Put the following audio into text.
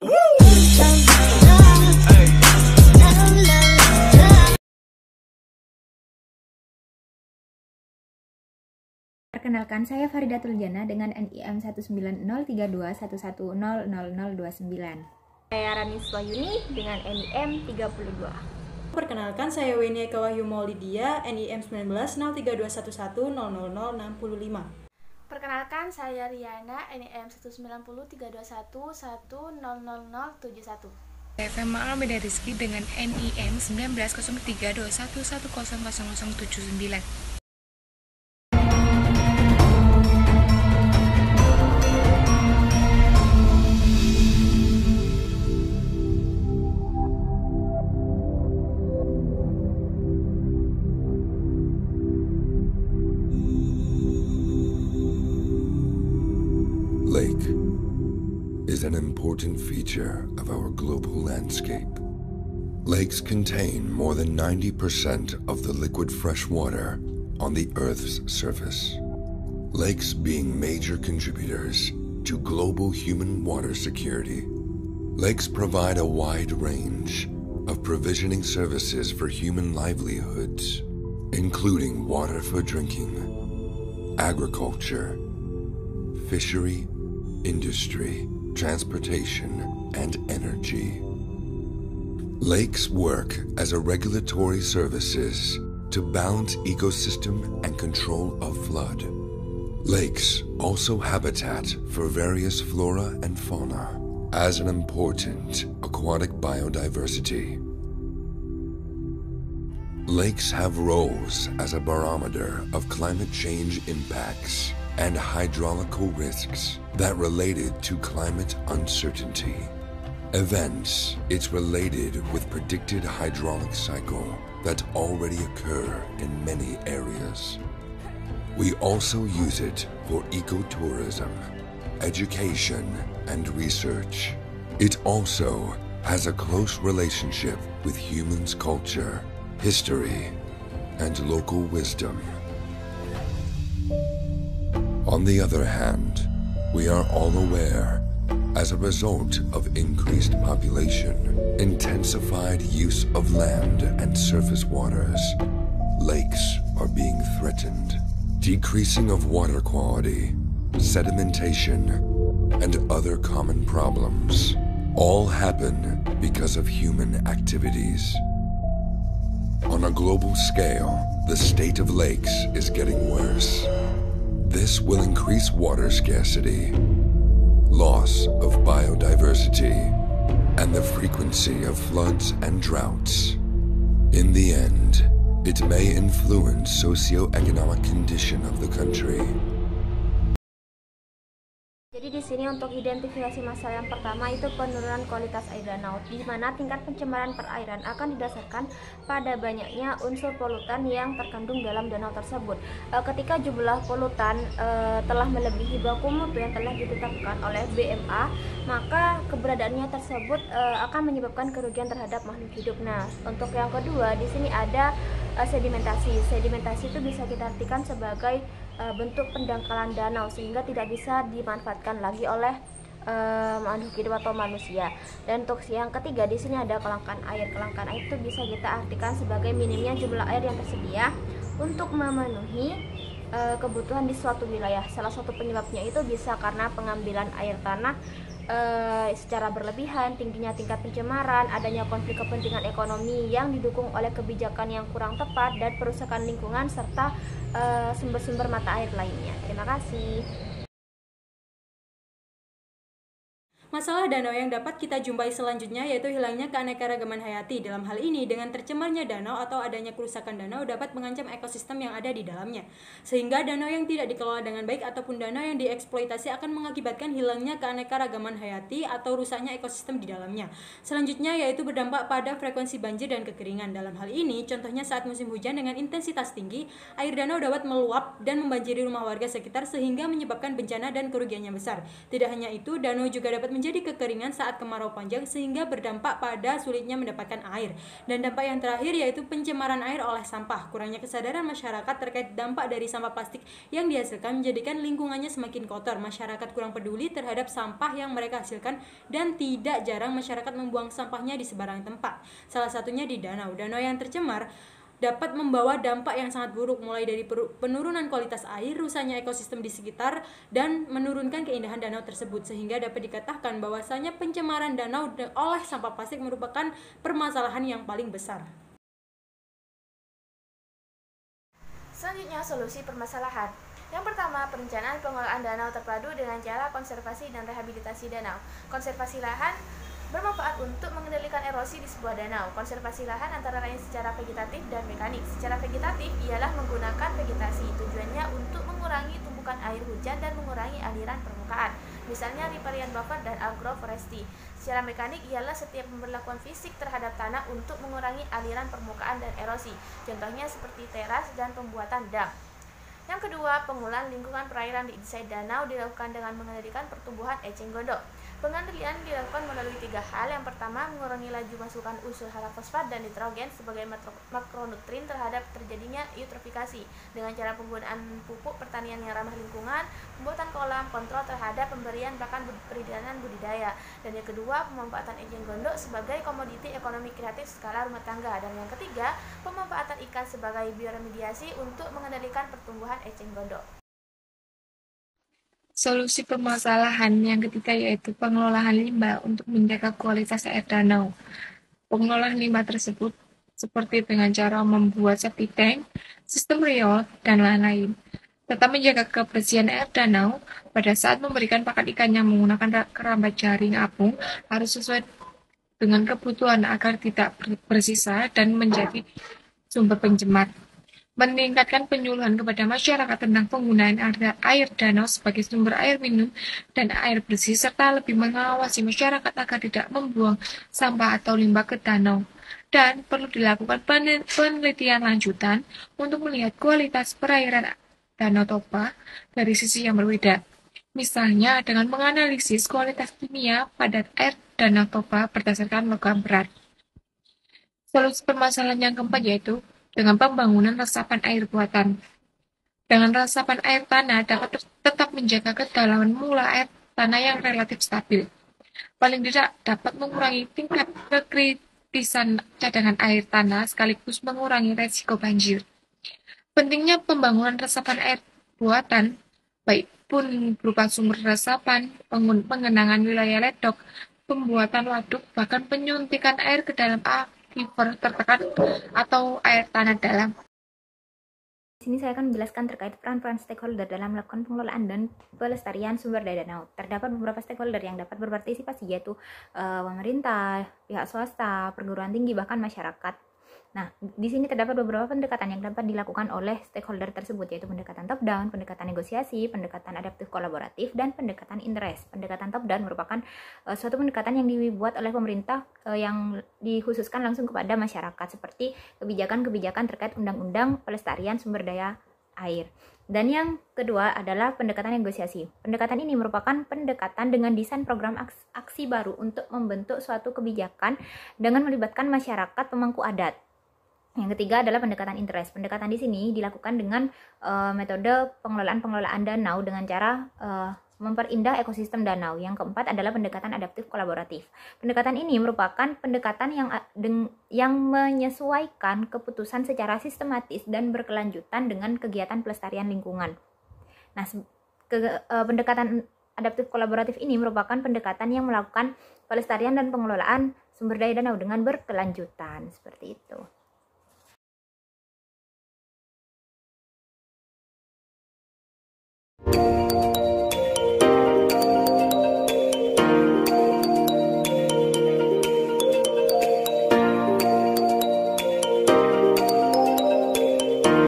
Perkenalkan, saya Faridatul Jana dengan NIM 1903211000029. Saya Ranis Wayuni dengan NIM 32. Perkenalkan, saya Weni Eka Wahyu Maulidia, NIM 19 0321100065. Perkenalkan, saya Riana, NIM 1903211000071. Saya Fema Almeda Rizky dengan NIM 19 032111000079. Lake is an important feature of our global landscape. Lakes contain more than 90% of the liquid fresh water on the Earth's surface. Lakes being major contributors to global human water security. Lakes provide a wide range of provisioning services for human livelihoods, including water for drinking, agriculture, fishery, industry, transportation, and energy. Lakes work as a regulatory services to balance ecosystem and control of flood. Lakes also habitat for various flora and fauna as an important aquatic biodiversity. Lakes have roles as a barometer of climate change impacts and hydraulical risks that related to climate uncertainty. Events it's related with predicted hydraulic cycle that already occur in many areas. We also use it for ecotourism, education, and research. It also has a close relationship with humans' culture, history, and local wisdom. On the other hand, we are all aware, as a result of increased population, intensified use of land and surface waters, lakes are being threatened. Decreasing of water quality, sedimentation, and other common problems all happen because of human activities. On a global scale, the state of lakes is getting worse. This will increase water scarcity, loss of biodiversity, and the frequency of floods and droughts. In the end, it may influence socio-economic condition of the country. Jadi di sini untuk identifikasi masalah yang pertama itu penurunan kualitas air danau, di mana tingkat pencemaran perairan akan didasarkan pada banyaknya unsur polutan yang terkandung dalam danau tersebut. Ketika jumlah polutan telah melebihi baku mutu yang telah ditetapkan oleh BMA, maka keberadaannya tersebut akan menyebabkan kerugian terhadap makhluk hidup. Nah, untuk yang kedua di sini ada sedimentasi. Sedimentasi itu bisa kita artikan sebagai bentuk pendangkalan danau sehingga tidak bisa dimanfaatkan lagi oleh makhluk hidup atau manusia. Dan untuk yang ketiga di sini ada kelangkaan air. Kelangkaan air itu bisa kita artikan sebagai minimnya jumlah air yang tersedia untuk memenuhi kebutuhan di suatu wilayah. Salah satu penyebabnya itu bisa karena pengambilan air tanah secara berlebihan, tingginya tingkat pencemaran, adanya konflik kepentingan ekonomi yang didukung oleh kebijakan yang kurang tepat, dan perusakan lingkungan serta sumber-sumber mata air lainnya. Terima kasih. Masalah danau yang dapat kita jumpai selanjutnya yaitu hilangnya keanekaragaman hayati. Dalam hal ini, dengan tercemarnya danau atau adanya kerusakan danau dapat mengancam ekosistem yang ada di dalamnya. Sehingga danau yang tidak dikelola dengan baik ataupun danau yang dieksploitasi akan mengakibatkan hilangnya keanekaragaman hayati atau rusaknya ekosistem di dalamnya. Selanjutnya yaitu berdampak pada frekuensi banjir dan kekeringan. Dalam hal ini, contohnya saat musim hujan dengan intensitas tinggi, air danau dapat meluap dan membanjiri rumah warga sekitar sehingga menyebabkan bencana dan kerugiannya besar. Tidak hanya itu, danau juga dapat menjadi kekeringan saat kemarau panjang sehingga berdampak pada sulitnya mendapatkan air. Dan dampak yang terakhir yaitu pencemaran air oleh sampah. Kurangnya kesadaran masyarakat terkait dampak dari sampah plastik yang dihasilkan menjadikan lingkungannya semakin kotor. Masyarakat kurang peduli terhadap sampah yang mereka hasilkan dan tidak jarang masyarakat membuang sampahnya di sembarang tempat. Salah satunya di danau. Danau yang tercemar dapat membawa dampak yang sangat buruk, mulai dari penurunan kualitas air, rusaknya ekosistem di sekitar, dan menurunkan keindahan danau tersebut, sehingga dapat dikatakan bahwasanya pencemaran danau oleh sampah plastik merupakan permasalahan yang paling besar. Selanjutnya, solusi permasalahan. Yang pertama, perencanaan pengelolaan danau terpadu dengan cara konservasi dan rehabilitasi danau. Konservasi lahan bermanfaat untuk mengendalikan erosi di sebuah danau. Konservasi lahan antara lain secara vegetatif dan mekanik. Secara vegetatif ialah menggunakan vegetasi. Tujuannya untuk mengurangi tumpukan air hujan dan mengurangi aliran permukaan. Misalnya riparian buffer dan agroforestry. Secara mekanik ialah setiap pemberlakuan fisik terhadap tanah untuk mengurangi aliran permukaan dan erosi. Contohnya seperti teras dan pembuatan dam. Yang kedua, pengolahan lingkungan perairan di inside danau dilakukan dengan mengendalikan pertumbuhan eceng gondok. Pengendalian dilakukan melalui 3 hal. Yang pertama, mengurangi laju masukan unsur hara fosfat dan nitrogen sebagai makronutrien terhadap terjadinya eutrofikasi dengan cara penggunaan pupuk pertanian yang ramah lingkungan, pembuatan kolam, kontrol terhadap pemberian pakan perizinan budidaya. Dan yang kedua, pemanfaatan eceng gondok sebagai komoditi ekonomi kreatif skala rumah tangga. Dan yang ketiga, pemanfaatan ikan sebagai bioremediasi untuk mengendalikan pertumbuhan eceng gondok. Solusi permasalahan yang ketiga yaitu pengelolaan limbah untuk menjaga kualitas air danau. Pengelolaan limbah tersebut seperti dengan cara membuat septic tank, sistem riol, dan lain-lain. Tetap menjaga kebersihan air danau pada saat memberikan pakan ikan yang menggunakan kerambat jaring apung harus sesuai dengan kebutuhan agar tidak bersisa dan menjadi sumber pencemar. Meningkatkan penyuluhan kepada masyarakat tentang penggunaan air danau sebagai sumber air minum dan air bersih, serta lebih mengawasi masyarakat agar tidak membuang sampah atau limbah ke danau. Dan perlu dilakukan penelitian lanjutan untuk melihat kualitas perairan Danau Toba dari sisi yang berbeda. Misalnya dengan menganalisis kualitas kimia pada air Danau Toba berdasarkan logam berat. Solusi permasalahan yang keempat yaitu dengan pembangunan resapan air buatan. Dengan resapan air tanah dapat tetap menjaga kedalaman mula air tanah yang relatif stabil. Paling tidak dapat mengurangi tingkat kekritisan cadangan air tanah sekaligus mengurangi resiko banjir. Pentingnya pembangunan resapan air buatan, baik pun berupa sumber resapan, pengenangan wilayah ledok, pembuatan waduk, bahkan penyuntikan air ke dalam aquifer tertekan atau air tanah dalam. Di sini saya akan menjelaskan terkait peran-peran stakeholder dalam melakukan pengelolaan dan pelestarian sumber daya danau. Terdapat beberapa stakeholder yang dapat berpartisipasi, yaitu pemerintah, pihak swasta, perguruan tinggi, bahkan masyarakat. Nah, di sini terdapat beberapa pendekatan yang dapat dilakukan oleh stakeholder tersebut, yaitu pendekatan top-down, pendekatan negosiasi, pendekatan adaptif kolaboratif, dan pendekatan interest. Pendekatan top-down merupakan suatu pendekatan yang dibuat oleh pemerintah yang dikhususkan langsung kepada masyarakat, seperti kebijakan-kebijakan terkait undang-undang pelestarian sumber daya air. Dan yang kedua adalah pendekatan negosiasi. Pendekatan ini merupakan pendekatan dengan desain program aksi baru untuk membentuk suatu kebijakan dengan melibatkan masyarakat pemangku adat. Yang ketiga adalah pendekatan interest. Pendekatan di sini dilakukan dengan metode pengelolaan danau dengan cara memperindah ekosistem danau. Yang keempat adalah pendekatan adaptif kolaboratif. Pendekatan ini merupakan pendekatan yang menyesuaikan keputusan secara sistematis dan berkelanjutan dengan kegiatan pelestarian lingkungan. Nah, pendekatan adaptif kolaboratif ini merupakan pendekatan yang melakukan pelestarian dan pengelolaan sumber daya danau dengan berkelanjutan. Seperti itu.